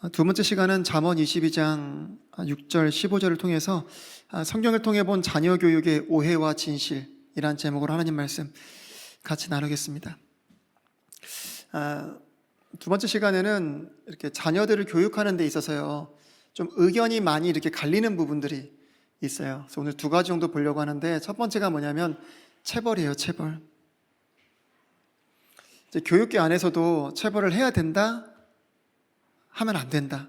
두 번째 시간은 잠언 22장 6절 15절을 통해서 성경을 통해 본 자녀 교육의 오해와 진실이란 제목으로 하나님 말씀 같이 나누겠습니다. 두 번째 시간에는 이렇게 자녀들을 교육하는 데 있어서요, 좀 의견이 많이 이렇게 갈리는 부분들이 있어요. 그래서 오늘 두 가지 정도 보려고 하는데, 첫 번째가 뭐냐면 체벌이에요. 체벌. 이제 교육계 안에서도 체벌을 해야 된다, 하면 안 된다.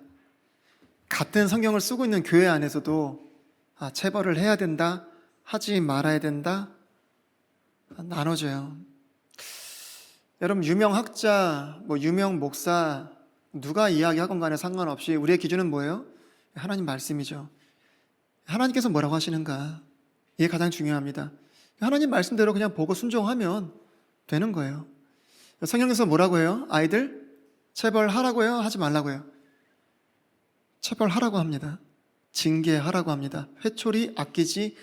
같은 성경을 쓰고 있는 교회 안에서도 체벌을 해야 된다, 하지 말아야 된다, 나눠져요. 여러분, 유명 학자, 유명 목사, 누가 이야기하건 간에 상관없이 우리의 기준은 뭐예요? 하나님 말씀이죠. 하나님께서 뭐라고 하시는가? 이게 가장 중요합니다. 하나님 말씀대로 그냥 보고 순종하면 되는 거예요. 성경에서 뭐라고 해요? 아이들 체벌하라고 해요? 하지 말라고 해요? 체벌하라고 합니다. 징계하라고 합니다. 회초리 아끼지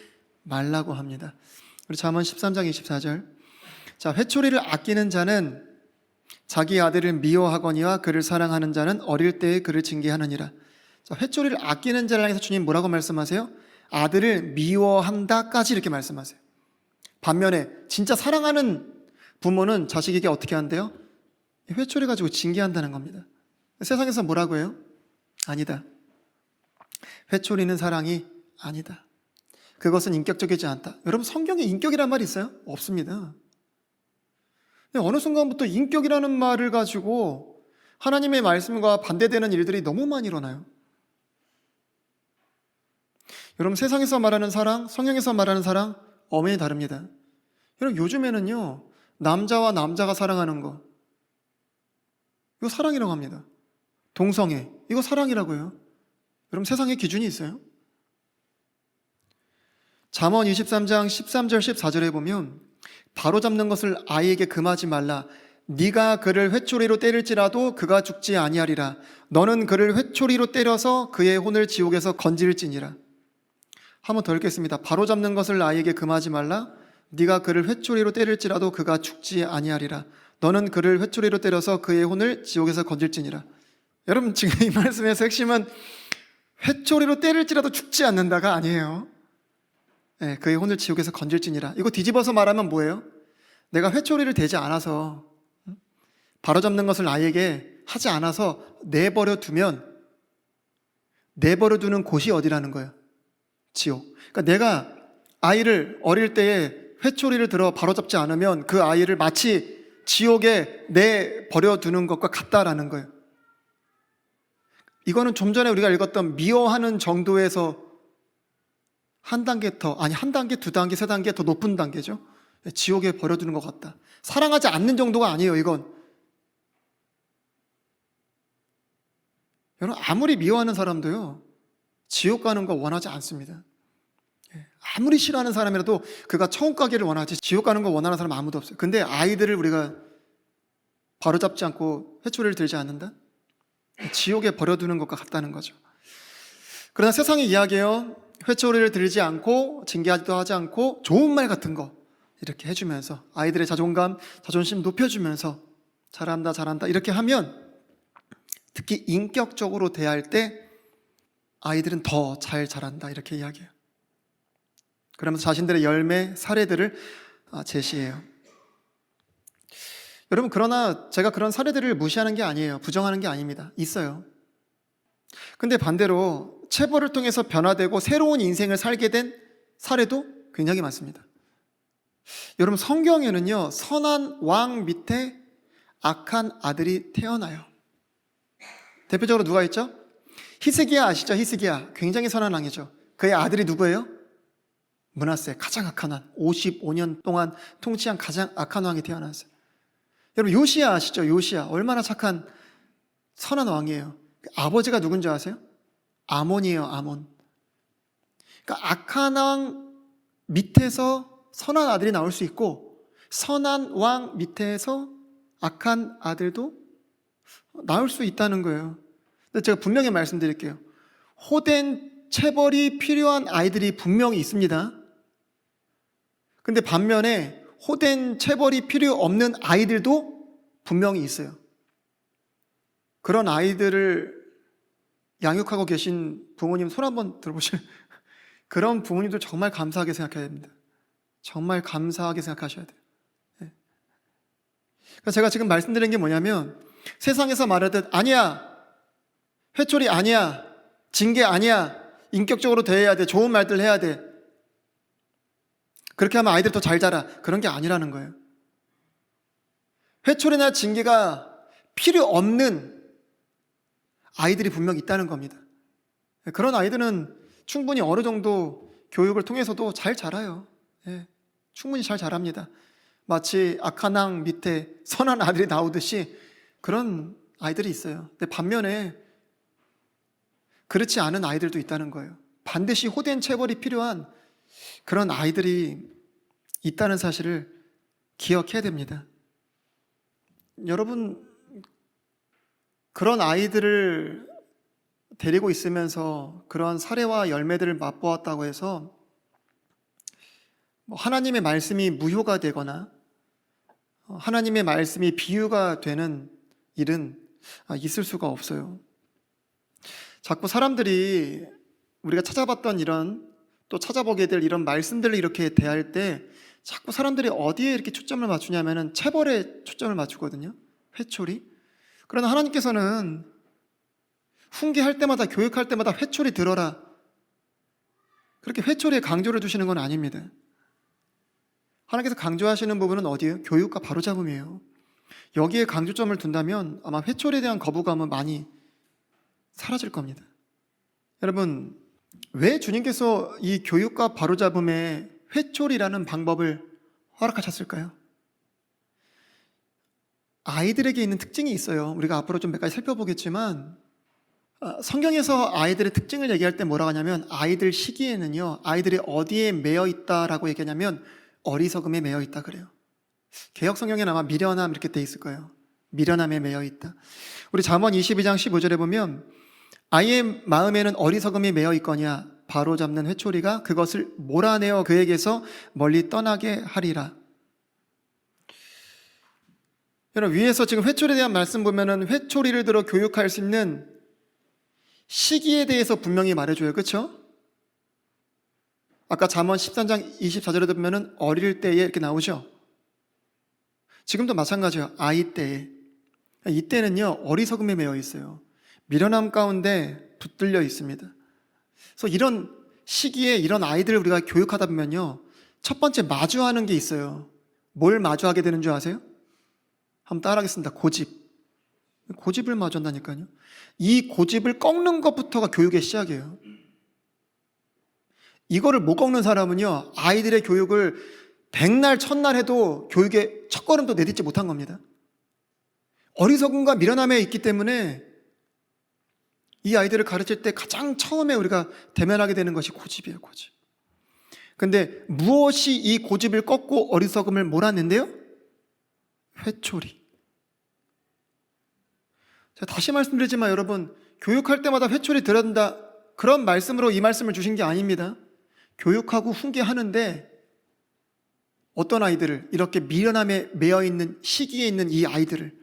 말라고 합니다. 우리 잠언 13장 24절. 자, 회초리를 아끼는 자는 자기 아들을 미워하거니와 그를 사랑하는 자는 어릴 때에 그를 징계하느니라. 자, 회초리를 아끼는 자를 향해서 주님 뭐라고 말씀하세요? 아들을 미워한다까지 이렇게 말씀하세요. 반면에 진짜 사랑하는 부모는 자식에게 어떻게 한대요? 회초리 가지고 징계한다는 겁니다. 세상에서 뭐라고 해요? 아니다. 회초리는 사랑이 아니다. 그것은 인격적이지 않다. 여러분, 성경에 인격이란 말이 있어요? 없습니다. 어느 순간부터 인격이라는 말을 가지고 하나님의 말씀과 반대되는 일들이 너무 많이 일어나요. 여러분, 세상에서 말하는 사랑, 성경에서 말하는 사랑 엄연히 다릅니다. 여러분, 요즘에는요, 남자와 남자가 사랑하는 거, 이거 사랑이라고 합니다. 동성애, 이거 사랑이라고 해요. 여러분, 세상에 기준이 있어요. 잠언 23장 13절 14절에 보면 바로잡는 것을 아이에게 금하지 말라. 네가 그를 회초리로 때릴지라도 그가 죽지 아니하리라. 너는 그를 회초리로 때려서 그의 혼을 지옥에서 건질지니라. 한번 더 읽겠습니다. 바로잡는 것을 아이에게 금하지 말라. 네가 그를 회초리로 때릴지라도 그가 죽지 아니하리라. 너는 그를 회초리로 때려서 그의 혼을 지옥에서 건질지니라. 여러분, 지금 이 말씀에서 핵심은 회초리로 때릴지라도 죽지 않는다가 아니에요. 네, 그의 혼을 지옥에서 건질지니라. 이거 뒤집어서 말하면 뭐예요? 내가 회초리를 대지 않아서, 바로잡는 것을 아이에게 하지 않아서 내버려 두면, 내버려 두는 곳이 어디라는 거예요? 지옥. 그러니까 내가 아이를 어릴 때에 회초리를 들어 바로잡지 않으면 그 아이를 마치 지옥에 내버려 두는 것과 같다라는 거예요. 이거는 좀 전에 우리가 읽었던 미워하는 정도에서 한 단계 더, 한 단계, 두 단계, 세 단계 더 높은 단계죠. 지옥에 버려두는 것 같다. 사랑하지 않는 정도가 아니에요, 이건. 여러분, 아무리 미워하는 사람도요, 지옥 가는 거 원하지 않습니다. 아무리 싫어하는 사람이라도 그가 천국 가기를 원하지 지옥 가는 거 원하는 사람 아무도 없어요. 근데 아이들을 우리가 바로잡지 않고 회초리를 들지 않는다? 지옥에 버려두는 것과 같다는 거죠. 그러나 세상의 이야기예요. 회초리를 들지 않고 징계하지도 하지 않고 좋은 말 같은 거 이렇게 해주면서 아이들의 자존감, 자존심 높여주면서 잘한다, 잘한다 이렇게 하면, 특히 인격적으로 대할 때 아이들은 더 잘 자란다 이렇게 이야기해요. 그러면서 자신들의 열매, 사례들을 제시해요. 여러분, 그러나 제가 그런 사례들을 무시하는 게 아니에요. 부정하는 게 아닙니다. 있어요. 근데 반대로 체벌을 통해서 변화되고 새로운 인생을 살게 된 사례도 굉장히 많습니다. 여러분, 성경에는요, 선한 왕 밑에 악한 아들이 태어나요. 대표적으로 누가 있죠? 히스기야 아시죠? 히스기야 굉장히 선한 왕이죠. 그의 아들이 누구예요? 므낫세, 가장 악한 왕. 55년 동안 통치한 가장 악한 왕이 태어났어요. 여러분, 요시야 아시죠? 요시야 얼마나 착한 선한 왕이에요. 아버지가 누군지 아세요? 아몬이에요. 아몬. 그러니까 악한 왕 밑에서 선한 아들이 나올 수 있고, 선한 왕 밑에서 악한 아들도 나올 수 있다는 거예요. 근데 제가 분명히 말씀드릴게요. 호된 체벌이 필요한 아이들이 분명히 있습니다. 근데 반면에 호된 체벌이 필요 없는 아이들도 분명히 있어요. 그런 아이들을 양육하고 계신 부모님 손 한번 들어보시면 그런 부모님들 정말 감사하게 생각해야 됩니다. 정말 감사하게 생각하셔야 돼요. 예. 그러니까 제가 지금 말씀드린 게 뭐냐면 세상에서 말하듯 아니야, 회초리 아니야, 징계 아니야, 인격적으로 대해야 돼, 좋은 말들 해야 돼, 그렇게 하면 아이들이 더 잘 자라, 그런 게 아니라는 거예요. 회초리나 징계가 필요 없는 아이들이 분명 있다는 겁니다. 그런 아이들은 충분히 어느 정도 교육을 통해서도 잘 자라요. 예, 충분히 잘 자랍니다. 마치 악한 양 밑에 선한 아들이 나오듯이 그런 아이들이 있어요. 근데 반면에 그렇지 않은 아이들도 있다는 거예요. 반드시 호된 체벌이 필요한 그런 아이들이 있다는 사실을 기억해야 됩니다. 여러분, 그런 아이들을 데리고 있으면서 그런 사례와 열매들을 맛보았다고 해서 하나님의 말씀이 무효가 되거나 하나님의 말씀이 비유가 되는 일은 있을 수가 없어요. 자꾸 사람들이 우리가 찾아봤던 이런, 또 찾아보게 될 이런 말씀들을 이렇게 대할 때 자꾸 사람들이 어디에 이렇게 초점을 맞추냐면은 체벌에 초점을 맞추거든요. 회초리. 그러나 하나님께서는 훈계할 때마다, 교육할 때마다 회초리 들어라, 그렇게 회초리에 강조를 두시는 건 아닙니다. 하나님께서 강조하시는 부분은 어디예요? 교육과 바로잡음이에요. 여기에 강조점을 둔다면 아마 회초리에 대한 거부감은 많이 사라질 겁니다. 여러분, 왜 주님께서 이 교육과 바로잡음에 회초리라는 방법을 허락하셨을까요? 아이들에게 있는 특징이 있어요. 우리가 앞으로 좀 몇 가지 살펴보겠지만 성경에서 아이들의 특징을 얘기할 때 뭐라고 하냐면 아이들 시기에는요, 아이들이 어디에 매여 있다라고 얘기하냐면 어리석음에 매여 있다 그래요. 개역 성경에는 아마 미련함 이렇게 돼 있을 거예요. 미련함에 매여 있다. 우리 잠언 22장 15절에 보면 아이의 마음에는 어리석음이 매여 있거냐, 바로잡는 회초리가 그것을 몰아내어 그에게서 멀리 떠나게 하리라. 여러분, 위에서 지금 회초리에 대한 말씀 보면은 회초리를 들어 교육할 수 있는 시기에 대해서 분명히 말해줘요. 그렇죠? 아까 잠언 13장 24절에 보면은 어릴 때에 이렇게 나오죠. 지금도 마찬가지예요. 아이 때에. 이때는요, 어리석음에 매여 있어요. 미련함 가운데 붙들려 있습니다. 그래서 이런 시기에 이런 아이들을 우리가 교육하다 보면요, 첫 번째 마주하는 게 있어요. 뭘 마주하게 되는 줄 아세요? 한번 따라하겠습니다. 고집. 고집을 마주한다니까요. 이 고집을 꺾는 것부터가 교육의 시작이에요. 이거를 못 꺾는 사람은요, 아이들의 교육을 백날 첫날 해도 교육의 첫걸음도 내딛지 못한 겁니다. 어리석음과 미련함에 있기 때문에 이 아이들을 가르칠 때 가장 처음에 우리가 대면하게 되는 것이 고집이에요. 고집. 근데 무엇이 이 고집을 꺾고 어리석음을 몰아낸대요? 회초리. 제가 다시 말씀드리지만 여러분, 교육할 때마다 회초리 들어야 된다, 그런 말씀으로 이 말씀을 주신 게 아닙니다. 교육하고 훈계하는데 어떤 아이들을, 이렇게 미련함에 매여있는 시기에 있는 이 아이들을,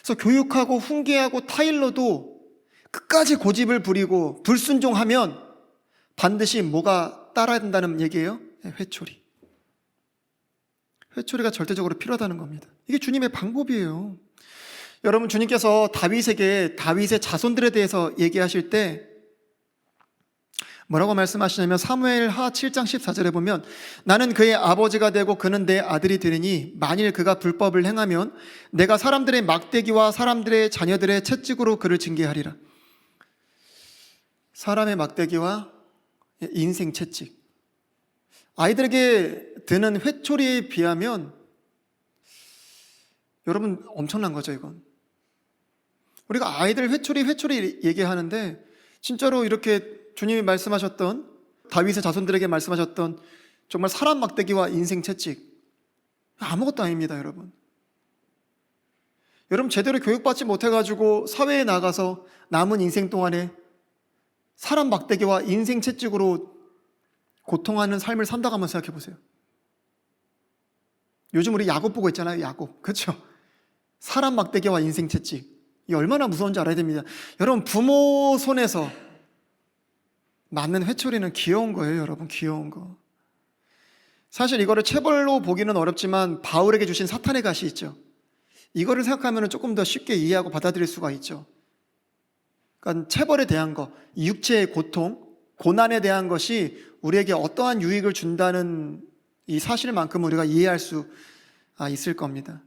그래서 교육하고 훈계하고 타일러도 끝까지 고집을 부리고 불순종하면 반드시 뭐가 따라야 된다는 얘기예요? 회초리. 회초리가 절대적으로 필요하다는 겁니다. 이게 주님의 방법이에요. 여러분, 주님께서 다윗에게 다윗의 자손들에 대해서 얘기하실 때 뭐라고 말씀하시냐면 사무엘하 7장 14절에 보면 나는 그의 아버지가 되고 그는 내 아들이 되리니 만일 그가 불법을 행하면 내가 사람들의 막대기와 사람들의 자녀들의 채찍으로 그를 징계하리라. 사람의 막대기와 인생 채찍. 아이들에게 드는 회초리에 비하면 여러분 엄청난 거죠. 이건 우리가 아이들 회초리 얘기하는데 진짜로 이렇게 주님이 말씀하셨던, 다윗의 자손들에게 말씀하셨던 정말 사람 막대기와 인생 채찍, 아무것도 아닙니다. 여러분 제대로 교육받지 못해가지고 사회에 나가서 남은 인생 동안에 사람 막대기와 인생 채찍으로 고통하는 삶을 산다고 한번 생각해 보세요. 요즘 우리 야곱 보고 있잖아요. 야곱. 그렇죠? 사람 막대기와 인생 채찍. 이게 얼마나 무서운지 알아야 됩니다. 여러분, 부모 손에서 맞는 회초리는 귀여운 거예요, 여러분. 귀여운 거. 사실 이거를 체벌로 보기는 어렵지만 바울에게 주신 사탄의 가시 있죠. 이거를 생각하면 조금 더 쉽게 이해하고 받아들일 수가 있죠. 그러니까 체벌에 대한 거, 육체의 고통, 고난에 대한 것이 우리에게 어떠한 유익을 준다는 이 사실만큼 우리가 이해할 수 있을 겁니다.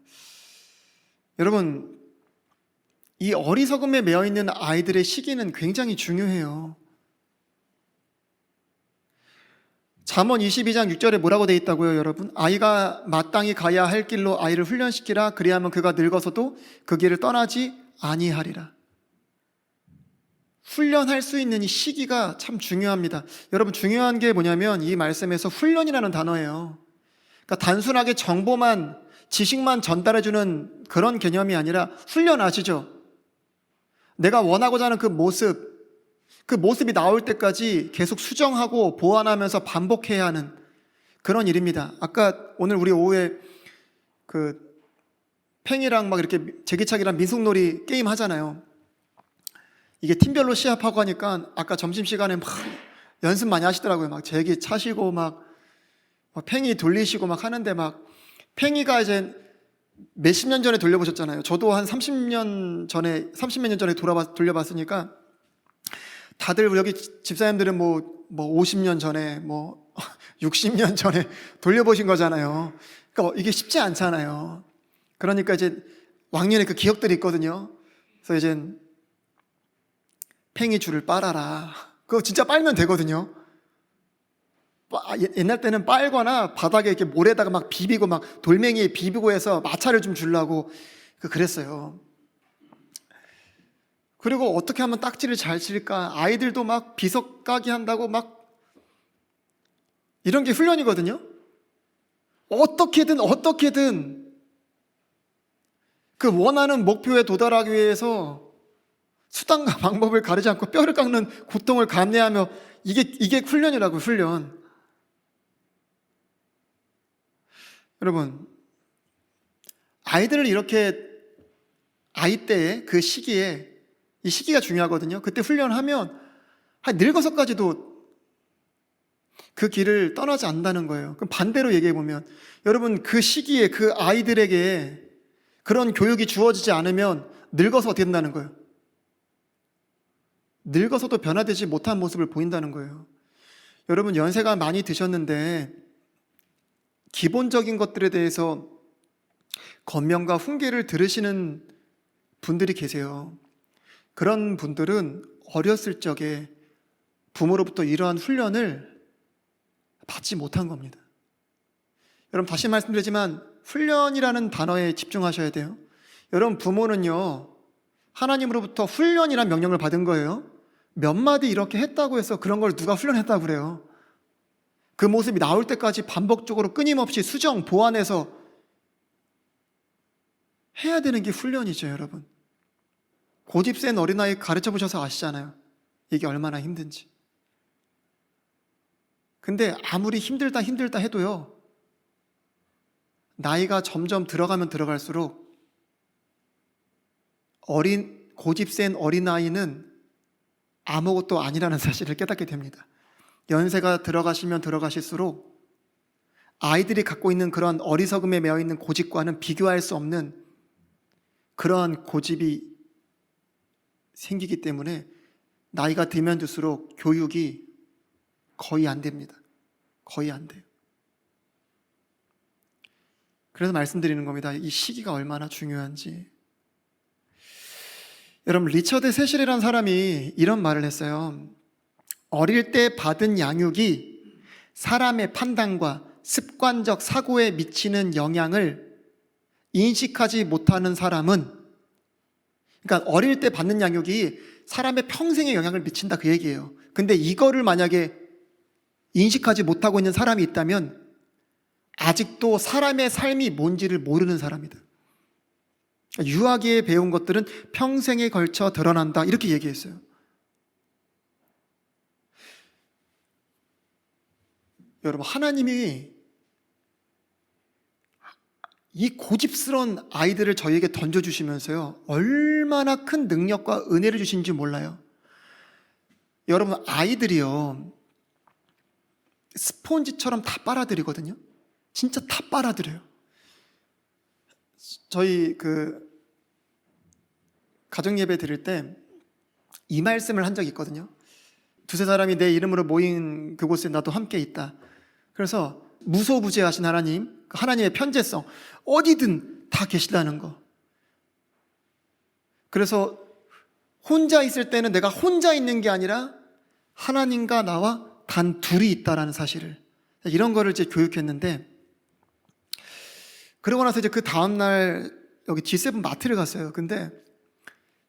여러분, 이 어리석음에 매여 있는 아이들의 시기는 굉장히 중요해요. 잠언 22장 6절에 뭐라고 되어 있다고요, 여러분? 아이가 마땅히 가야 할 길로 아이를 훈련시키라. 그리하면 그가 늙어서도 그 길을 떠나지 아니하리라. 훈련할 수 있는 이 시기가 참 중요합니다. 여러분, 중요한 게 뭐냐면 이 말씀에서 훈련이라는 단어예요. 그러니까 단순하게 정보만, 지식만 전달해주는 그런 개념이 아니라 훈련 아시죠? 내가 원하고자 하는 그 모습이 나올 때까지 계속 수정하고 보완하면서 반복해야 하는 그런 일입니다. 아까 오늘 우리 오후에 그 팽이랑 막 이렇게 제기차기랑 민속놀이 게임 하잖아요. 이게 팀별로 시합하고 하니까 아까 점심시간에 막 연습 많이 하시더라고요. 막 제기 차시고 막 팽이 돌리시고 막 하는데 막 팽이가 이제 몇십 년 전에 돌려보셨잖아요. 저도 한 30몇 년 전에 돌려봤으니까 다들 여기 집사님들은 뭐 50년 전에 60년 전에 돌려보신 거잖아요. 그러니까 이게 쉽지 않잖아요. 그러니까 이제 왕년에 그 기억들이 있거든요. 그래서 이제 팽이 줄을 빨아라. 그거 진짜 빨면 되거든요. 옛날 때는 빨거나 바닥에 이렇게 모래다가 막 비비고 막 돌멩이에 비비고 해서 마찰을 좀 주려고 그랬어요. 그리고 어떻게 하면 딱지를 잘 칠까? 아이들도 막 비석 까기 한다고 막 이런 게 훈련이거든요. 어떻게든 그 원하는 목표에 도달하기 위해서 수단과 방법을 가리지 않고 뼈를 깎는 고통을 감내하며 이게 훈련이라고, 훈련. 여러분, 아이들을 이렇게 아이 때의 그 시기에, 이 시기가 중요하거든요. 그때 훈련하면 늙어서까지도 그 길을 떠나지 않는다는 거예요. 그럼 반대로 얘기해 보면, 여러분, 그 시기에 그 아이들에게 그런 교육이 주어지지 않으면 늙어서 어떻게 된다는 거예요? 늙어서도 변화되지 못한 모습을 보인다는 거예요. 여러분, 연세가 많이 드셨는데 기본적인 것들에 대해서 권면과 훈계를 들으시는 분들이 계세요. 그런 분들은 어렸을 적에 부모로부터 이러한 훈련을 받지 못한 겁니다. 여러분, 다시 말씀드리지만 훈련이라는 단어에 집중하셔야 돼요. 여러분, 부모는요, 하나님으로부터 훈련이라는 명령을 받은 거예요. 몇 마디 이렇게 했다고 해서 그런 걸 누가 훈련했다고 그래요. 그 모습이 나올 때까지 반복적으로 끊임없이 수정, 보완해서 해야 되는 게 훈련이죠, 여러분. 고집 센 어린아이 가르쳐 보셔서 아시잖아요. 이게 얼마나 힘든지. 근데 아무리 힘들다 해도요, 나이가 점점 들어가면 들어갈수록 고집 센 어린아이는 아무것도 아니라는 사실을 깨닫게 됩니다. 연세가 들어가시면 들어가실수록 아이들이 갖고 있는 그런 어리석음에 매여 있는 고집과는 비교할 수 없는 그러한 고집이 생기기 때문에 나이가 들면 들수록 교육이 거의 안 됩니다. 거의 안 돼요. 그래서 말씀드리는 겁니다. 이 시기가 얼마나 중요한지. 여러분, 리처드 세실이라는 사람이 이런 말을 했어요. 어릴 때 받은 양육이 사람의 판단과 습관적 사고에 미치는 영향을 인식하지 못하는 사람은, 그러니까 어릴 때 받는 양육이 사람의 평생에 영향을 미친다, 그 얘기예요. 근데 이거를 만약에 인식하지 못하고 있는 사람이 있다면 아직도 사람의 삶이 뭔지를 모르는 사람이다. 유아기에 배운 것들은 평생에 걸쳐 드러난다, 이렇게 얘기했어요. 여러분, 하나님이 이 고집스러운 아이들을 저희에게 던져주시면서요, 얼마나 큰 능력과 은혜를 주신지 몰라요. 여러분, 아이들이요, 스폰지처럼 다 빨아들이거든요. 진짜 다 빨아들여요. 저희 가정 예배 드릴 때 이 말씀을 한 적이 있거든요. 두세 사람이 내 이름으로 모인 그곳에 나도 함께 있다. 그래서 무소부재하신 하나님, 하나님의 편재성, 어디든 다 계시다는 거. 그래서 혼자 있을 때는 내가 혼자 있는 게 아니라 하나님과 나와 단 둘이 있다라는 사실을, 이런 거를 이제 교육했는데, 그러고 나서 이제 그 다음날 여기 G7 마트를 갔어요. 근데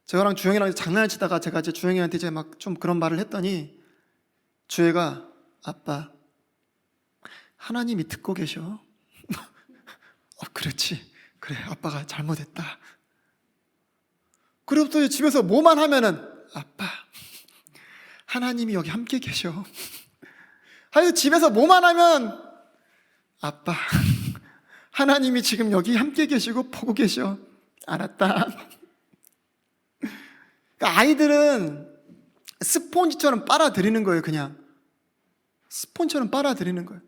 저랑 주영이랑 장난을 치다가 제가 이제 주영이한테 이제 막 좀 그런 말을 했더니 주혜가, 아빠, 하나님이 듣고 계셔. 그렇지. 그래, 아빠가 잘못했다. 그리고 또 집에서 뭐만 하면은, 아빠, 하나님이 여기 함께 계셔. 하여튼 집에서 뭐만 하면, 아빠, 하나님이 지금 여기 함께 계시고 보고 계셔. 알았다. 그러니까 아이들은 스폰지처럼 빨아들이는 거예요. 그냥 스폰지처럼 빨아들이는 거예요.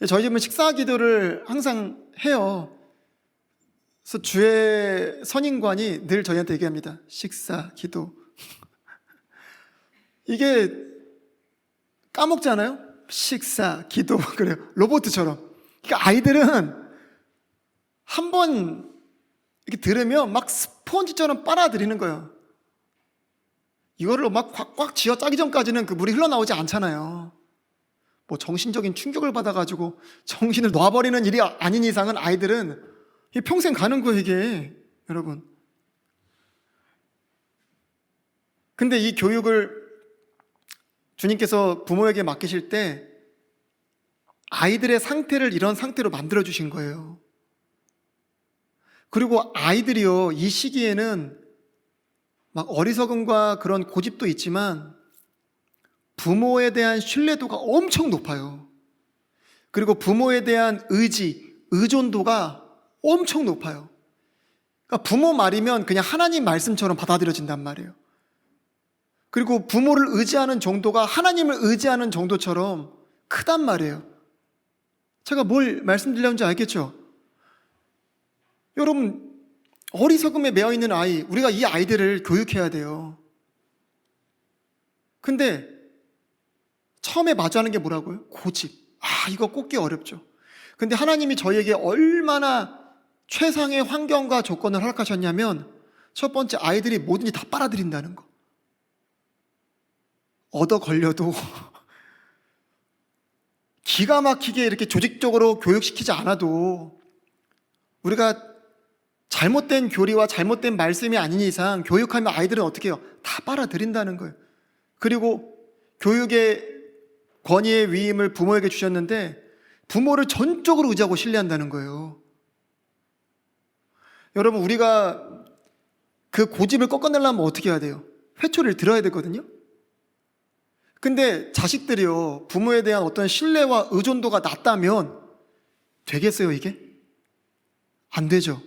저희 집은 식사 기도를 항상 해요. 그래서 주의 선임관이 늘 저희한테 얘기합니다. 식사 기도. 이게 까먹잖아요. 식사 기도. 그래요. 로봇처럼. 그러니까 아이들은 한번 이렇게 들으면 막 스폰지처럼 빨아들이는 거예요. 이거를 막 꽉꽉 쥐어 짜기 전까지는 그 물이 흘러나오지 않잖아요. 뭐 정신적인 충격을 받아가지고 정신을 놔버리는 일이 아닌 이상은 아이들은 평생 가는 거예요, 이게. 여러분. 근데 이 교육을 주님께서 부모에게 맡기실 때 아이들의 상태를 이런 상태로 만들어 주신 거예요. 그리고 아이들이요, 이 시기에는 막 어리석음과 그런 고집도 있지만 부모에 대한 신뢰도가 엄청 높아요. 그리고 부모에 대한 의존도가 엄청 높아요. 그러니까 부모 말이면 그냥 하나님 말씀처럼 받아들여진단 말이에요. 그리고 부모를 의지하는 정도가 하나님을 의지하는 정도처럼 크단 말이에요. 제가 뭘 말씀드리려는지 알겠죠? 여러분, 어리석음에 매여있는 아이, 우리가 이 아이들을 교육해야 돼요. 근데 처음에 마주하는 게 뭐라고요? 고집. 이거 꼽기 어렵죠. 근데 하나님이 저희에게 얼마나 최상의 환경과 조건을 허락하셨냐면, 첫 번째, 아이들이 뭐든지 다 빨아들인다는 거. 얻어 걸려도 기가 막히게 이렇게 조직적으로 교육시키지 않아도 우리가 잘못된 교리와 잘못된 말씀이 아닌 이상 교육하면 아이들은 어떻게 해요? 다 빨아들인다는 거예요. 그리고 교육의 권위의 위임을 부모에게 주셨는데 부모를 전적으로 의지하고 신뢰한다는 거예요. 여러분, 우리가 그 고집을 꺾어내려면 어떻게 해야 돼요? 회초리를 들어야 되거든요. 근데 자식들이요, 부모에 대한 어떤 신뢰와 의존도가 낮다면 되겠어요, 이게? 안 되죠.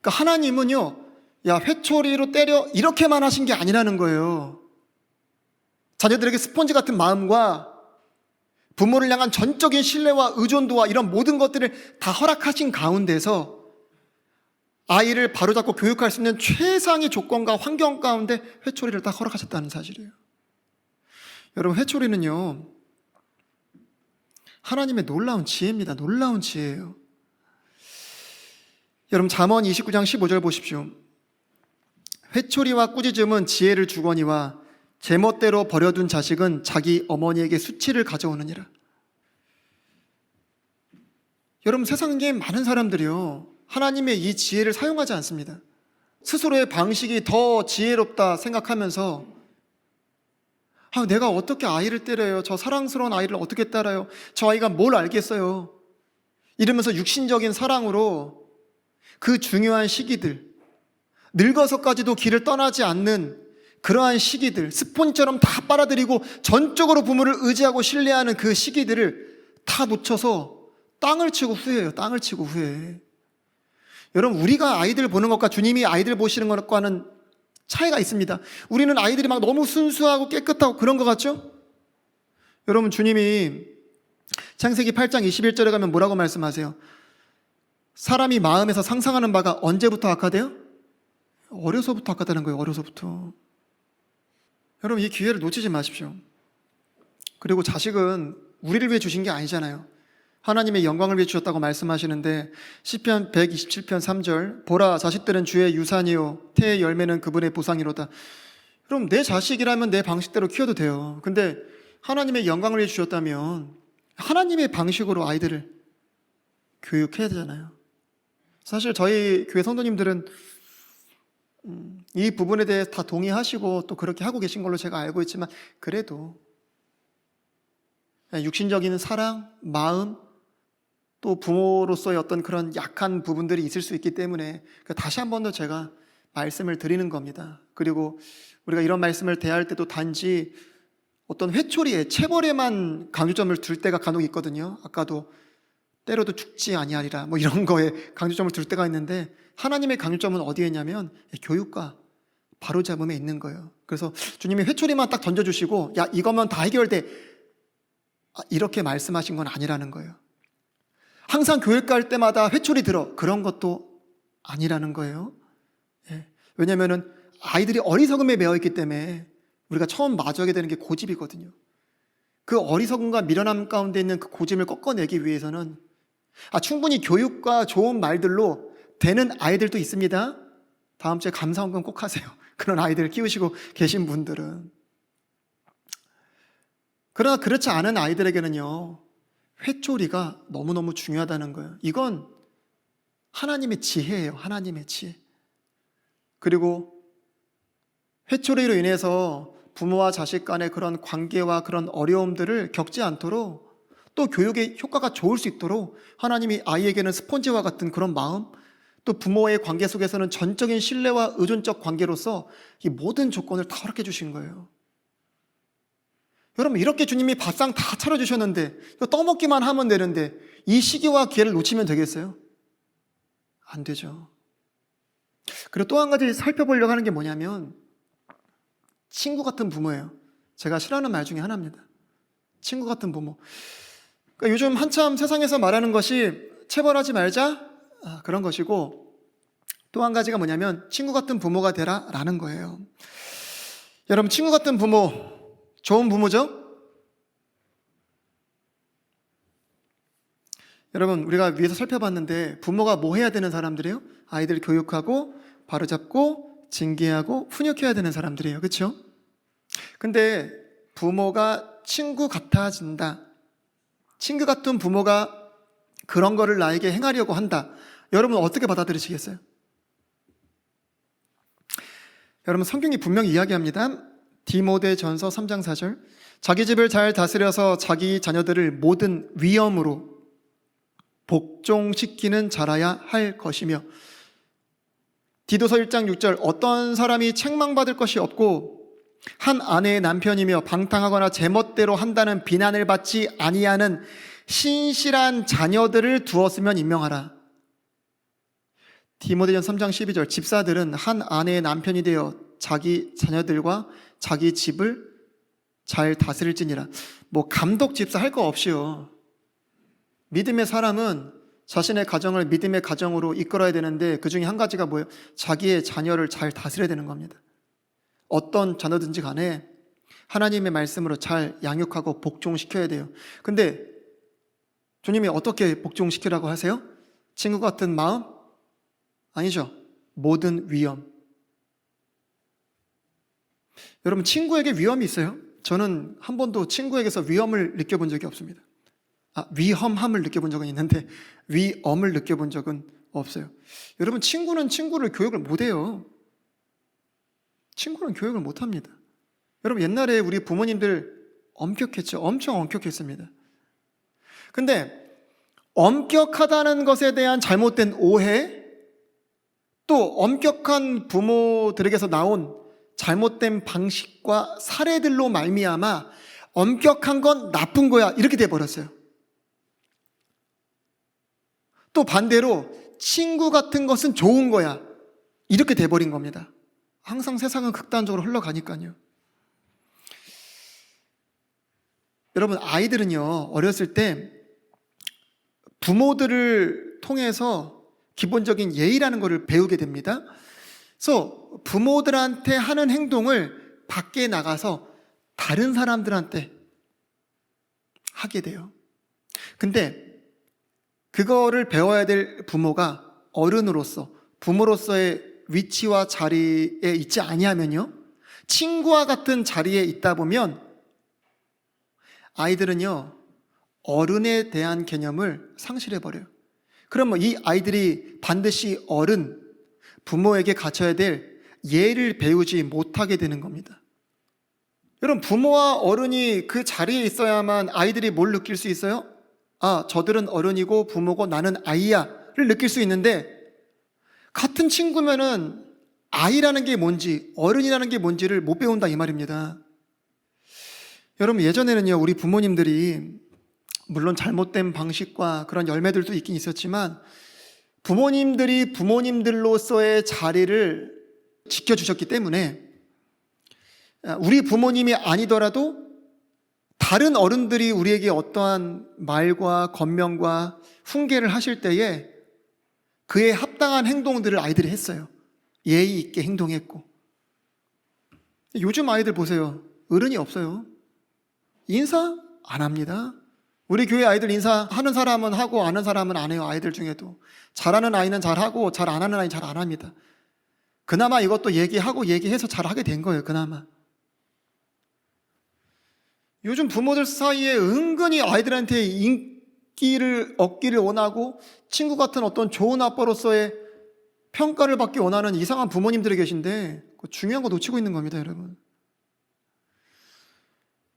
그러니까 하나님은요, 야, 회초리로 때려, 이렇게만 하신 게 아니라는 거예요. 자녀들에게 스폰지 같은 마음과 부모를 향한 전적인 신뢰와 의존도와 이런 모든 것들을 다 허락하신 가운데서 아이를 바로잡고 교육할 수 있는 최상의 조건과 환경 가운데 회초리를 딱 허락하셨다는 사실이에요. 여러분, 회초리는요, 하나님의 놀라운 지혜입니다. 놀라운 지혜예요. 여러분, 잠언 29장 15절 보십시오. 회초리와 꾸짖음은 지혜를 주거니와 제멋대로 버려둔 자식은 자기 어머니에게 수치를 가져오느니라. 여러분, 세상에 많은 사람들이요, 하나님의 이 지혜를 사용하지 않습니다. 스스로의 방식이 더 지혜롭다 생각하면서 내가 어떻게 아이를 때려요? 저 사랑스러운 아이를 어떻게 따라요? 저 아이가 뭘 알겠어요? 이러면서 육신적인 사랑으로 그 중요한 시기들, 늙어서까지도 길을 떠나지 않는 그러한 시기들, 스폰처럼 다 빨아들이고 전적으로 부모를 의지하고 신뢰하는 그 시기들을 다 놓쳐서 땅을 치고 후회해요. 땅을 치고 후회해. 여러분, 우리가 아이들 보는 것과 주님이 아이들 보시는 것과는 차이가 있습니다. 우리는 아이들이 막 너무 순수하고 깨끗하고 그런 것 같죠? 여러분, 주님이 창세기 8장 21절에 가면 뭐라고 말씀하세요? 사람이 마음에서 상상하는 바가 언제부터 악하대요? 어려서부터 악하다는 거예요. 어려서부터. 여러분, 이 기회를 놓치지 마십시오. 그리고 자식은 우리를 위해 주신 게 아니잖아요. 하나님의 영광을 위해 주셨다고 말씀하시는데 시편 127편 3절 보라 자식들은 주의 유산이요 태의 열매는 그분의 보상이로다. 그럼 내 자식이라면 내 방식대로 키워도 돼요. 근데 하나님의 영광을 위해 주셨다면 하나님의 방식으로 아이들을 교육해야 되잖아요. 사실 저희 교회 성도님들은 이 부분에 대해 다 동의하시고 또 그렇게 하고 계신 걸로 제가 알고 있지만 그래도 육신적인 사랑, 마음, 또 부모로서의 어떤 그런 약한 부분들이 있을 수 있기 때문에 다시 한 번 더 제가 말씀을 드리는 겁니다. 그리고 우리가 이런 말씀을 대할 때도 단지 어떤 회초리에 체벌에만 강조점을 둘 때가 간혹 있거든요. 아까도 때려도 죽지 아니하리라 뭐 이런 거에 강조점을 둘 때가 있는데 하나님의 강조점은 어디에 있냐면 교육과 바로잡음에 있는 거예요. 그래서 주님이 회초리만 딱 던져주시고 야 이거면 다 해결돼 이렇게 말씀하신 건 아니라는 거예요. 항상 교회 갈 때마다 회초리 들어 그런 것도 아니라는 거예요. 왜냐하면 아이들이 어리석음에 매여 있기 때문에 우리가 처음 마주하게 되는 게 고집이거든요. 그 어리석음과 미련함 가운데 있는 그 고집을 꺾어내기 위해서는 충분히 교육과 좋은 말들로 되는 아이들도 있습니다. 다음 주에 감사원금 꼭 하세요. 그런 아이들 키우시고 계신 분들은. 그러나 그렇지 않은 아이들에게는요 회초리가 너무너무 중요하다는 거예요. 이건 하나님의 지혜예요. 하나님의 지혜. 그리고 회초리로 인해서 부모와 자식 간의 그런 관계와 그런 어려움들을 겪지 않도록 또 교육의 효과가 좋을 수 있도록 하나님이 아이에게는 스폰지와 같은 그런 마음, 또 부모의 관계 속에서는 전적인 신뢰와 의존적 관계로서 이 모든 조건을 다 허락해 주신 거예요. 여러분, 이렇게 주님이 밥상 다 차려주셨는데 이거 떠먹기만 하면 되는데 이 시기와 기회를 놓치면 되겠어요? 안 되죠. 그리고 또 한 가지 살펴보려고 하는 게 뭐냐면 친구 같은 부모예요. 제가 싫어하는 말 중에 하나입니다. 친구 같은 부모. 그러니까 요즘 한참 세상에서 말하는 것이 체벌하지 말자 그런 것이고 또 한 가지가 뭐냐면 친구 같은 부모가 되라 라는 거예요. 여러분, 친구 같은 부모 좋은 부모죠? 여러분, 우리가 위에서 살펴봤는데 부모가 뭐 해야 되는 사람들이에요? 아이들 교육하고 바로잡고 징계하고 훈육해야 되는 사람들이에요. 그렇죠? 근데 부모가 친구 같아진다. 친구 같은 부모가 그런 거를 나에게 행하려고 한다. 여러분 어떻게 받아들이시겠어요? 여러분, 성경이 분명히 이야기합니다. 디모데전서 3장 4절 자기 집을 잘 다스려서 자기 자녀들을 모든 위엄으로 복종시키는 자라야 할 것이며 디도서 1장 6절 어떤 사람이 책망받을 것이 없고 한 아내의 남편이며 방탕하거나 제멋대로 한다는 비난을 받지 아니하는 신실한 자녀들을 두었으면 임명하라. 디모데전 3장 12절 집사들은 한 아내의 남편이 되어 자기 자녀들과 자기 집을 잘 다스릴지니라. 뭐 감독 집사 할 거 없이요. 믿음의 사람은 자신의 가정을 믿음의 가정으로 이끌어야 되는데 그 중에 한 가지가 뭐예요? 자기의 자녀를 잘 다스려야 되는 겁니다. 어떤 자녀든지 간에 하나님의 말씀으로 잘 양육하고 복종시켜야 돼요. 근데 주님이 어떻게 복종시키라고 하세요? 친구 같은 마음? 아니죠. 모든 위엄. 여러분, 친구에게 위험이 있어요? 저는 한 번도 친구에게서 위험을 느껴본 적이 없습니다. 위험함을 느껴본 적은 있는데 위엄을 느껴본 적은 없어요. 여러분, 친구는 친구를 교육을 못해요. 친구는 교육을 못합니다. 여러분, 옛날에 우리 부모님들 엄격했죠. 엄청 엄격했습니다. 근데 엄격하다는 것에 대한 잘못된 오해, 또 엄격한 부모들에게서 나온 잘못된 방식과 사례들로 말미암아 엄격한 건 나쁜 거야 이렇게 돼버렸어요. 또 반대로 친구 같은 것은 좋은 거야. 이렇게 돼버린 겁니다. 항상 세상은 극단적으로 흘러가니까요. 여러분, 아이들은요, 어렸을 때 부모들을 통해서 기본적인 예의라는 것을 배우게 됩니다. 그래서 부모들한테 하는 행동을 밖에 나가서 다른 사람들한테 하게 돼요. 근데 그거를 배워야 될 부모가 어른으로서, 부모로서의 위치와 자리에 있지 아니하면요, 친구와 같은 자리에 있다 보면 아이들은요, 어른에 대한 개념을 상실해버려요. 그러면 이 아이들이 반드시 어른, 부모에게 갖춰야 될 예를 배우지 못하게 되는 겁니다. 여러분, 부모와 어른이 그 자리에 있어야만 아이들이 뭘 느낄 수 있어요? 아, 저들은 어른이고 부모고 나는 아이야를 느낄 수 있는데, 같은 친구면은 아이라는 게 뭔지, 어른이라는 게 뭔지를 못 배운다 이 말입니다. 여러분, 예전에는요, 우리 부모님들이 물론 잘못된 방식과 그런 열매들도 있긴 있었지만 부모님들이 부모님들로서의 자리를 지켜주셨기 때문에 우리 부모님이 아니더라도 다른 어른들이 우리에게 어떠한 말과 권면과 훈계를 하실 때에 그에 합당한 행동들을 아이들이 했어요. 예의 있게 행동했고. 요즘 아이들 보세요. 어른이 없어요. 인사 안 합니다. 우리 교회 아이들 인사하는 사람은 하고 아는 사람은 안 해요. 아이들 중에도. 잘하는 아이는 잘하고 잘 안 하는 아이는 잘 안 합니다. 그나마 이것도 얘기해서 잘하게 된 거예요. 그나마. 요즘 부모들 사이에 은근히 아이들한테 인기를 얻기를 원하고 친구 같은 어떤 좋은 아빠로서의 평가를 받기 원하는 이상한 부모님들이 계신데 중요한 거 놓치고 있는 겁니다, 여러분.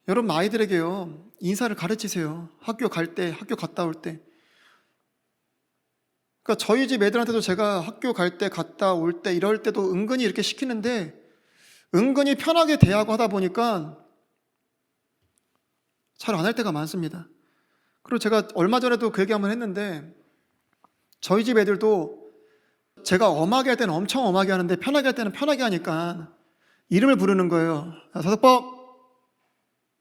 여러분, 아이들에게요, 인사를 가르치세요. 학교 갈 때, 학교 갔다 올 때. 그러니까 저희 집 애들한테도 제가 학교 갈 때, 갔다 올 때, 이럴 때도 은근히 이렇게 시키는데 은근히 편하게 대하고 하다 보니까 잘 안 할 때가 많습니다. 그리고 제가 얼마 전에도 그 얘기 한번 했는데 저희 집 애들도 제가 엄하게 할 때는 엄청 엄하게 하는데 편하게 할 때는 편하게 하니까 이름을 부르는 거예요. 서석법,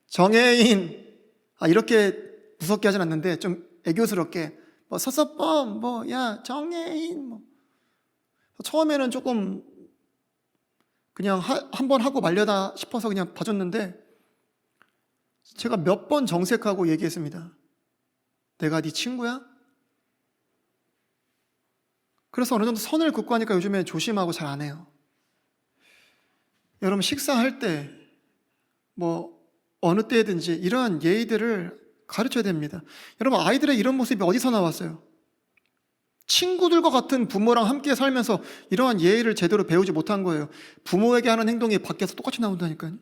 정혜인. 이렇게 무섭게 하진 않는데 좀 애교스럽게 서석법, 야 정혜인. 처음에는 조금 그냥 한번 하고 말려다 싶어서 그냥 봐줬는데 제가 몇 번 정색하고 얘기했습니다. 내가 네 친구야? 그래서 어느 정도 선을 긋고 하니까 요즘에 조심하고 잘 안 해요. 여러분, 식사할 때 어느 때든지 이러한 예의들을 가르쳐야 됩니다. 여러분, 아이들의 이런 모습이 어디서 나왔어요? 친구들과 같은 부모랑 함께 살면서 이러한 예의를 제대로 배우지 못한 거예요. 부모에게 하는 행동이 밖에서 똑같이 나온다니까요.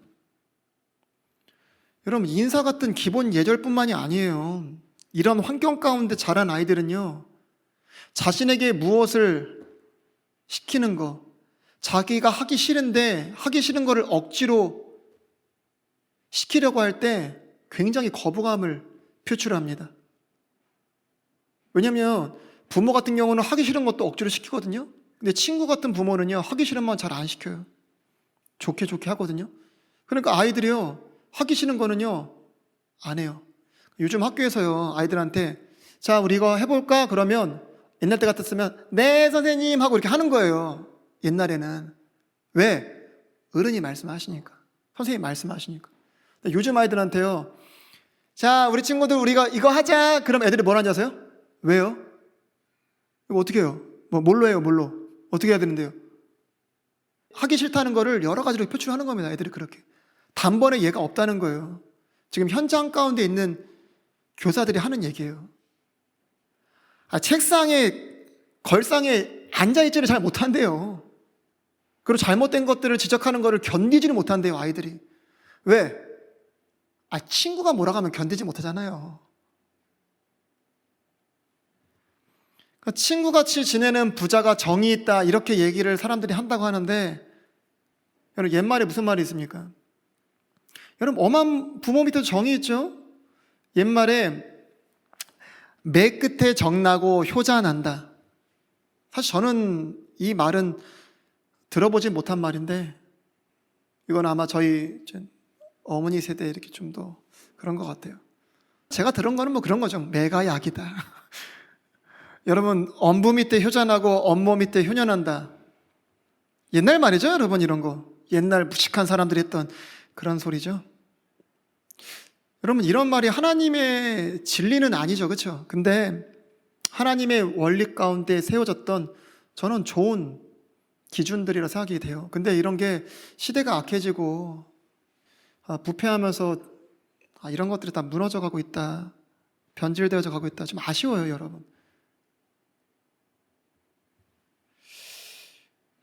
여러분, 인사 같은 기본 예절뿐만이 아니에요. 이런 환경 가운데 자란 아이들은요, 자신에게 무엇을 시키는 거, 자기가 하기 싫은데 하기 싫은 거를 억지로 시키려고 할 때 굉장히 거부감을 표출합니다. 왜냐하면 부모 같은 경우는 하기 싫은 것도 억지로 시키거든요. 근데 친구 같은 부모는요, 하기 싫은 건 잘 안 시켜요. 좋게 하거든요. 그러니까 아이들이요, 하기 싫은 거는요 안 해요. 요즘 학교에서요, 아이들한테 자, 우리 이거 해볼까? 그러면 옛날 때 같았으면 네 선생님 하고 이렇게 하는 거예요. 옛날에는. 왜? 어른이 말씀하시니까, 선생님이 말씀하시니까. 요즘 아이들한테요, 자, 우리 친구들 우리가 이거 하자. 그럼 애들이 뭘 하는지 아세요? 왜요? 이거 어떻게 해요? 뭘로 해요? 뭘로? 어떻게 해야 되는데요? 하기 싫다는 거를 여러 가지로 표출하는 겁니다. 애들이 그렇게. 단번에 얘가 없다는 거예요. 지금 현장 가운데 있는 교사들이 하는 얘기예요. 책상에, 걸상에 앉아있지를 잘 못한대요. 그리고 잘못된 것들을 지적하는 것을 견디지를 못한대요, 아이들이. 왜? 친구가 뭐라고 하면 견디지 못하잖아요. 그러니까 친구같이 지내는 부자가 정이 있다, 이렇게 얘기를 사람들이 한다고 하는데, 여러분, 옛말에 무슨 말이 있습니까? 여러분, 엄한 부모 밑에도 정이 있죠? 옛말에 매 끝에 정나고 효자 난다. 사실 저는 이 말은 들어보지 못한 말인데, 이건 아마 저희 이제 어머니 세대 이렇게 좀 더 그런 것 같아요. 제가 들은 거는 뭐 그런 거죠. 매가 약이다. 여러분, 엄부 밑에 효자나고 엄모 밑에 효녀난다. 옛날 말이죠, 여러분. 이런 거 옛날 무식한 사람들이 했던 그런 소리죠. 여러분, 이런 말이 하나님의 진리는 아니죠, 그렇죠? 근데 하나님의 원리 가운데 세워졌던 저는 좋은 기준들이라 생각이 돼요. 근데 이런 게 시대가 악해지고 부패하면서 이런 것들이 다 무너져 가고 있다, 변질되어져 가고 있다, 좀 아쉬워요, 여러분.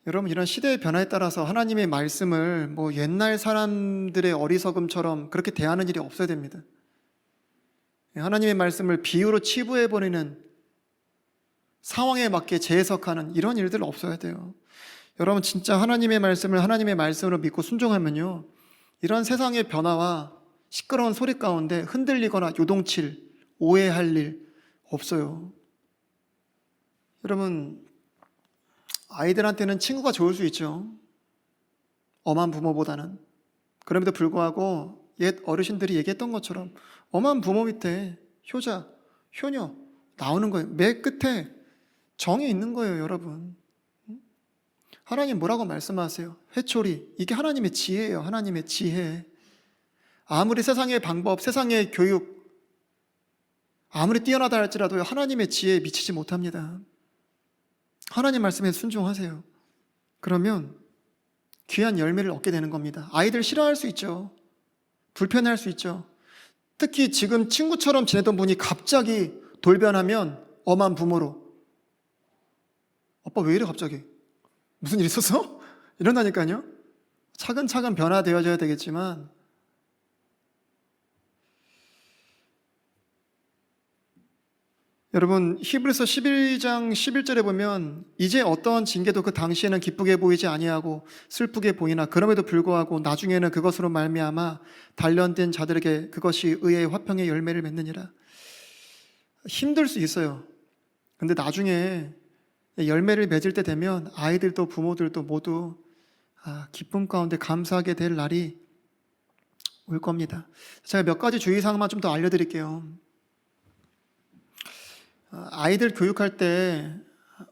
여러분, 이런 시대의 변화에 따라서 하나님의 말씀을 뭐 옛날 사람들의 어리석음처럼 그렇게 대하는 일이 없어야 됩니다. 하나님의 말씀을 비유로 치부해버리는, 상황에 맞게 재해석하는 이런 일들 없어야 돼요. 여러분, 진짜 하나님의 말씀을 하나님의 말씀으로 믿고 순종하면요, 이런 세상의 변화와 시끄러운 소리 가운데 흔들리거나 요동칠, 오해할 일 없어요. 여러분, 아이들한테는 친구가 좋을 수 있죠, 엄한 부모보다는. 그럼에도 불구하고 옛 어르신들이 얘기했던 것처럼 엄한 부모 밑에 효자, 효녀 나오는 거예요. 매 끝에 정이 있는 거예요, 여러분. 하나님 뭐라고 말씀하세요? 회초리, 이게 하나님의 지혜예요. 하나님의 지혜. 아무리 세상의 방법, 세상의 교육 아무리 뛰어나다 할지라도 하나님의 지혜에 미치지 못합니다. 하나님 말씀에 순종하세요. 그러면 귀한 열매를 얻게 되는 겁니다. 아이들 싫어할 수 있죠. 불편할 수 있죠. 특히 지금 친구처럼 지내던 분이 갑자기 돌변하면 엄한 부모로, 아빠 왜 이래 갑자기? 무슨 일 있었어? 이런다니까요. 차근차근 변화되어져야 되겠지만, 여러분, 히브리서 11장 11절에 보면 이제 어떠한 징계도 그 당시에는 기쁘게 보이지 아니하고 슬프게 보이나 그럼에도 불구하고 나중에는 그것으로 말미암아 단련된 자들에게 그것이 의의 화평의 열매를 맺느니라. 힘들 수 있어요. 근데 나중에 열매를 맺을 때 되면 아이들도 부모들도 모두 기쁨 가운데 감사하게 될 날이 올 겁니다. 제가 몇 가지 주의사항만 좀 더 알려드릴게요. 아이들 교육할 때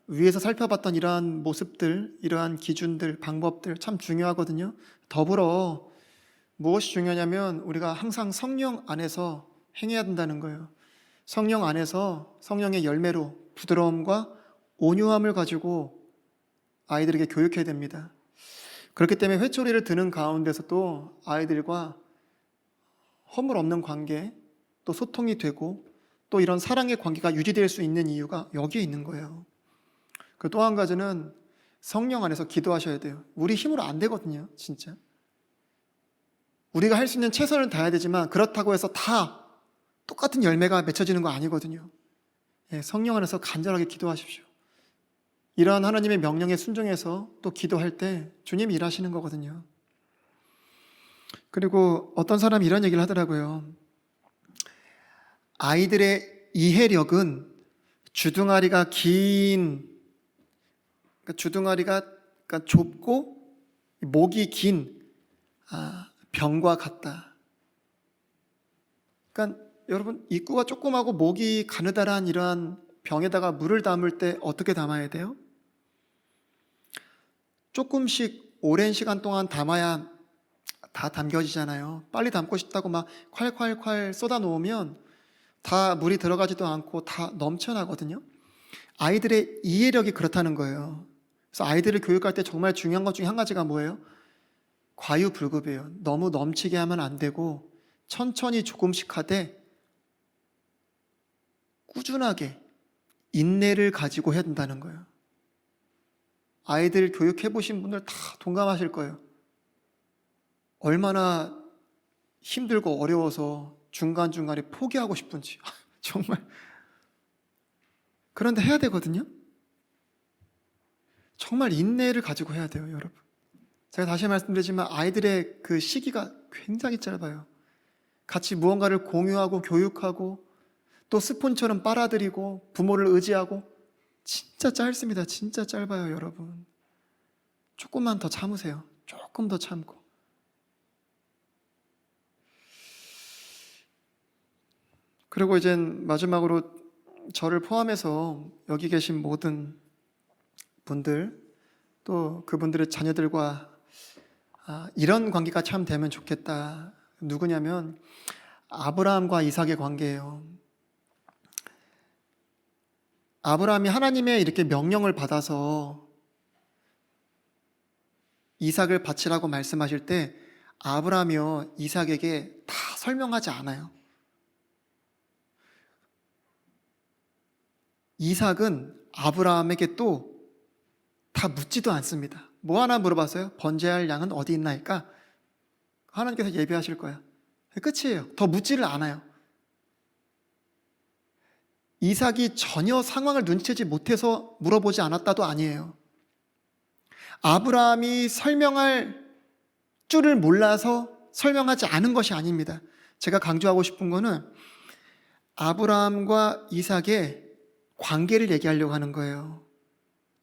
위에서 살펴봤던 이러한 모습들, 이러한 기준들, 방법들 참 중요하거든요. 더불어 무엇이 중요하냐면 우리가 항상 성령 안에서 행해야 된다는 거예요. 성령 안에서 성령의 열매로 부드러움과 온유함을 가지고 아이들에게 교육해야 됩니다. 그렇기 때문에 회초리를 드는 가운데서도 아이들과 허물 없는 관계, 또 소통이 되고 또 이런 사랑의 관계가 유지될 수 있는 이유가 여기에 있는 거예요. 그 또 한 가지는 성령 안에서 기도하셔야 돼요. 우리 힘으로 안 되거든요, 진짜. 우리가 할 수 있는 최선을 다해야 되지만 그렇다고 해서 다 똑같은 열매가 맺혀지는 거 아니거든요. 성령 안에서 간절하게 기도하십시오. 이러한 하나님의 명령에 순종해서 또 기도할 때 주님이 일하시는 거거든요. 그리고 어떤 사람이 이런 얘기를 하더라고요. 아이들의 이해력은 주둥아리가 좁고 목이 긴 병과 같다. 그러니까 여러분, 입구가 조그마고 목이 가느다란 이러한 병에다가 물을 담을 때 어떻게 담아야 돼요? 조금씩 오랜 시간 동안 담아야 다 담겨지잖아요. 빨리 담고 싶다고 막 콸콸콸 쏟아 놓으면 다 물이 들어가지도 않고 다 넘쳐나거든요. 아이들의 이해력이 그렇다는 거예요. 그래서 아이들을 교육할 때 정말 중요한 것 중에 한 가지가 뭐예요? 과유불급이에요. 너무 넘치게 하면 안 되고 천천히 조금씩 하되 꾸준하게 인내를 가지고 해야 된다는 거예요. 아이들 교육해 보신 분들 다 동감하실 거예요. 얼마나 힘들고 어려워서 중간중간에 포기하고 싶은지 정말. 그런데 해야 되거든요. 정말 인내를 가지고 해야 돼요, 여러분. 제가 다시 말씀드리지만 아이들의 그 시기가 굉장히 짧아요. 같이 무언가를 공유하고 교육하고 또 스폰처럼 빨아들이고 부모를 의지하고 진짜 짧습니다. 진짜 짧아요, 여러분. 조금만 더 참으세요. 조금 더 참고. 그리고 이제 마지막으로 저를 포함해서 여기 계신 모든 분들, 또 그분들의 자녀들과 이런 관계가 참 되면 좋겠다. 누구냐면 아브라함과 이삭의 관계예요. 아브라함이 하나님의 이렇게 명령을 받아서 이삭을 바치라고 말씀하실 때 아브라함이요 이삭에게 다 설명하지 않아요. 이삭은 아브라함에게 또 다 묻지도 않습니다. 뭐 하나 물어봤어요? 번제할 양은 어디 있나이까? 하나님께서 예비하실 거야. 끝이에요. 더 묻지를 않아요. 이삭이 전혀 상황을 눈치채지 못해서 물어보지 않았다도 아니에요. 아브라함이 설명할 줄을 몰라서 설명하지 않은 것이 아닙니다. 제가 강조하고 싶은 거는 아브라함과 이삭의 관계를 얘기하려고 하는 거예요.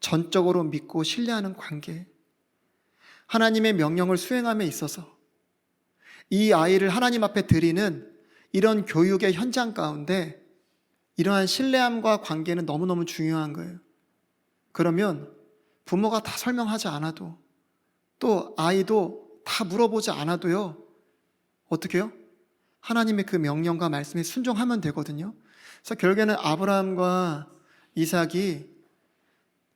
전적으로 믿고 신뢰하는 관계. 하나님의 명령을 수행함에 있어서 이 아이를 하나님 앞에 드리는 이런 교육의 현장 가운데 이러한 신뢰함과 관계는 너무너무 중요한 거예요. 그러면 부모가 다 설명하지 않아도 또 아이도 다 물어보지 않아도요. 어떻게 해요? 하나님의 그 명령과 말씀에 순종하면 되거든요. 그래서 결국에는 아브라함과 이삭이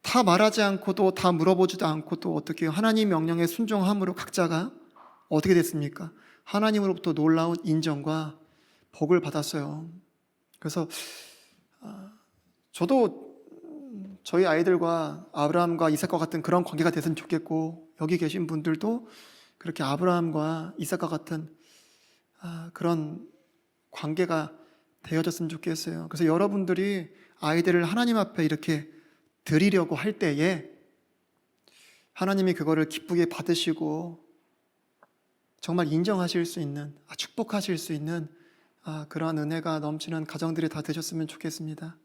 다 말하지 않고도 다 물어보지도 않고도 어떻게 해요? 하나님 명령에 순종함으로 각자가 어떻게 됐습니까? 하나님으로부터 놀라운 인정과 복을 받았어요. 그래서 저도 저희 아이들과 아브라함과 이삭과 같은 그런 관계가 됐으면 좋겠고 여기 계신 분들도 그렇게 아브라함과 이삭과 같은 그런 관계가 되어졌으면 좋겠어요. 그래서 여러분들이 아이들을 하나님 앞에 이렇게 드리려고 할 때에 하나님이 그거를 기쁘게 받으시고 정말 인정하실 수 있는, 축복하실 수 있는 그러한 은혜가 넘치는 가정들이 다 되셨으면 좋겠습니다.